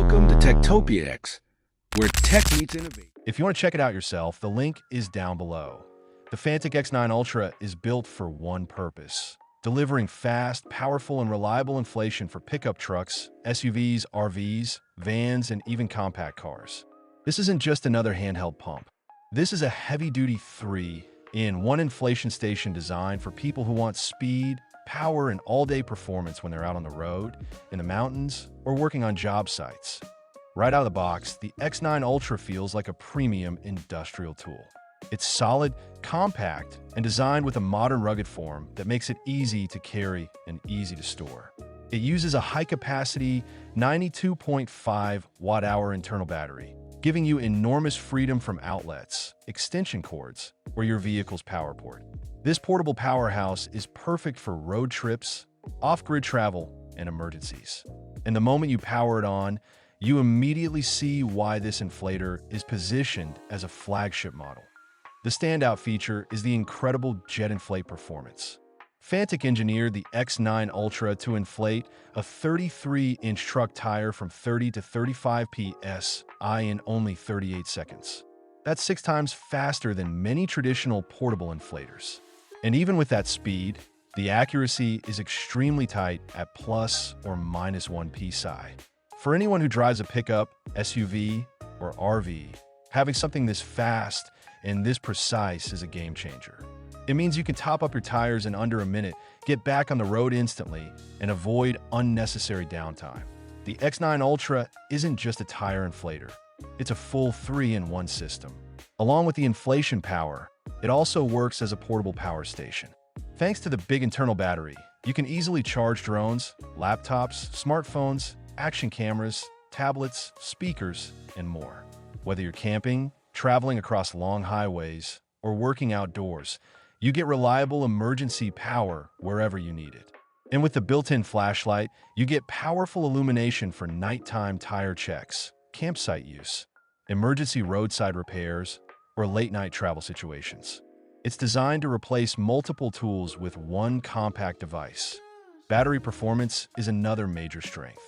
Welcome to Techtopia X, where tech meets innovation. If you want to check it out yourself, the link is down below. The Fanttik X9 Ultra is built for one purpose: delivering fast, powerful, and reliable inflation for pickup trucks, SUVs, RVs, vans, and even compact cars. This isn't just another handheld pump. This is a heavy-duty 3-in-1 inflation station designed for people who want speed, power, and all-day performance when they're out on the road, in the mountains, or working on job sites. Right out of the box, the X9 Ultra feels like a premium industrial tool. It's solid, compact, and designed with a modern rugged form that makes it easy to carry and easy to store. It uses a high-capacity 92.5 watt-hour internal battery, giving you enormous freedom from outlets, extension cords, or your vehicle's power port. This portable powerhouse is perfect for road trips, off-grid travel, and emergencies. And the moment you power it on, you immediately see why this inflator is positioned as a flagship model. The standout feature is the incredible jet inflate performance. Fanttik engineered the X9 Ultra to inflate a 33-inch truck tire from 30 to 35 psi in only 38 seconds. That's 6 times faster than many traditional portable inflators. And even with that speed, the accuracy is extremely tight at plus or minus 1 psi. For anyone who drives a pickup, SUV, or RV, having something this fast and this precise is a game changer. It means you can top up your tires in under a minute, get back on the road instantly, and avoid unnecessary downtime. The X9 Ultra isn't just a tire inflator. It's a full 3-in-1 system. Along with the inflation power, it also works as a portable power station. Thanks to the big internal battery, you can easily charge drones, laptops, smartphones, action cameras, tablets, speakers, and more. Whether you're camping, traveling across long highways, or working outdoors, you get reliable emergency power wherever you need it. And with the built-in flashlight, you get powerful illumination for nighttime tire checks, campsite use, emergency roadside repairs, or late-night travel situations. It's designed to replace multiple tools with one compact device. Battery performance is another major strength.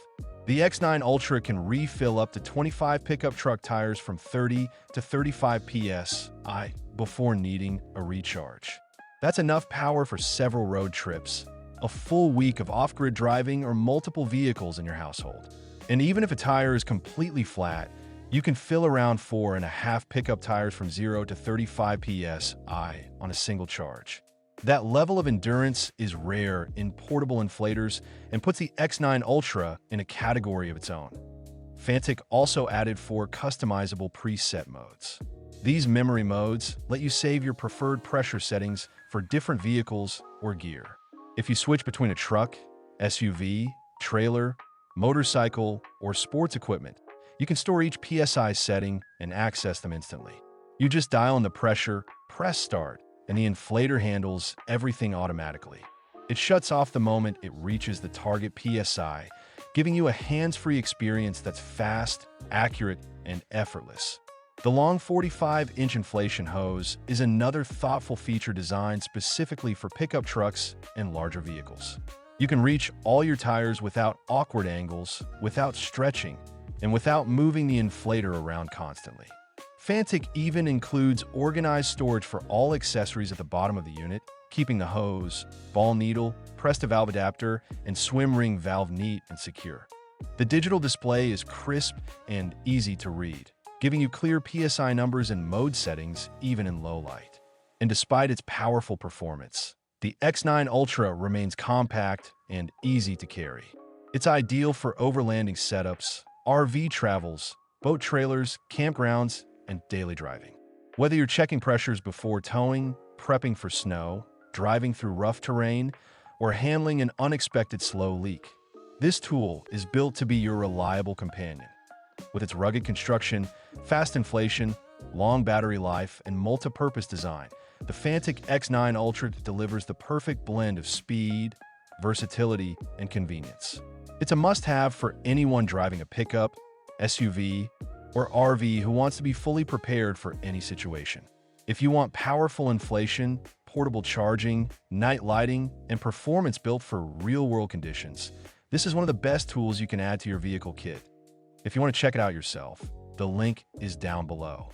The X9 Ultra can refill up to 25 pickup truck tires from 30 to 35 psi before needing a recharge. That's enough power for several road trips, a full week of off-grid driving, or multiple vehicles in your household. And even if a tire is completely flat, you can fill around 4.5 pickup tires from 0 to 35 psi on a single charge. That level of endurance is rare in portable inflators and puts the X9 Ultra in a category of its own. Fanttik also added 4 customizable preset modes. These memory modes let you save your preferred pressure settings for different vehicles or gear. If you switch between a truck, SUV, trailer, motorcycle, or sports equipment, you can store each PSI setting and access them instantly. You just dial in the pressure, press start, and the inflator handles everything automatically. It shuts off the moment it reaches the target PSI, giving you a hands-free experience that's fast, accurate, and effortless. The long 45-inch inflation hose is another thoughtful feature designed specifically for pickup trucks and larger vehicles. You can reach all your tires without awkward angles, without stretching, and without moving the inflator around constantly. Fanttik even includes organized storage for all accessories at the bottom of the unit, keeping the hose, ball needle, press-to-valve adapter, and swim ring valve neat and secure. The digital display is crisp and easy to read, giving you clear PSI numbers and mode settings even in low light. And despite its powerful performance, the X9 Ultra remains compact and easy to carry. It's ideal for overlanding setups, RV travels, boat trailers, campgrounds, and daily driving. Whether you're checking pressures before towing, prepping for snow, driving through rough terrain, or handling an unexpected slow leak, this tool is built to be your reliable companion. With its rugged construction, fast inflation, long battery life, and multi-purpose design, the Fanttik X9 Ultra delivers the perfect blend of speed, versatility, and convenience. It's a must-have for anyone driving a pickup, SUV, or RV who wants to be fully prepared for any situation. If you want powerful inflation, portable charging, night lighting, and performance built for real-world conditions, this is one of the best tools you can add to your vehicle kit. If you want to check it out yourself, the link is down below.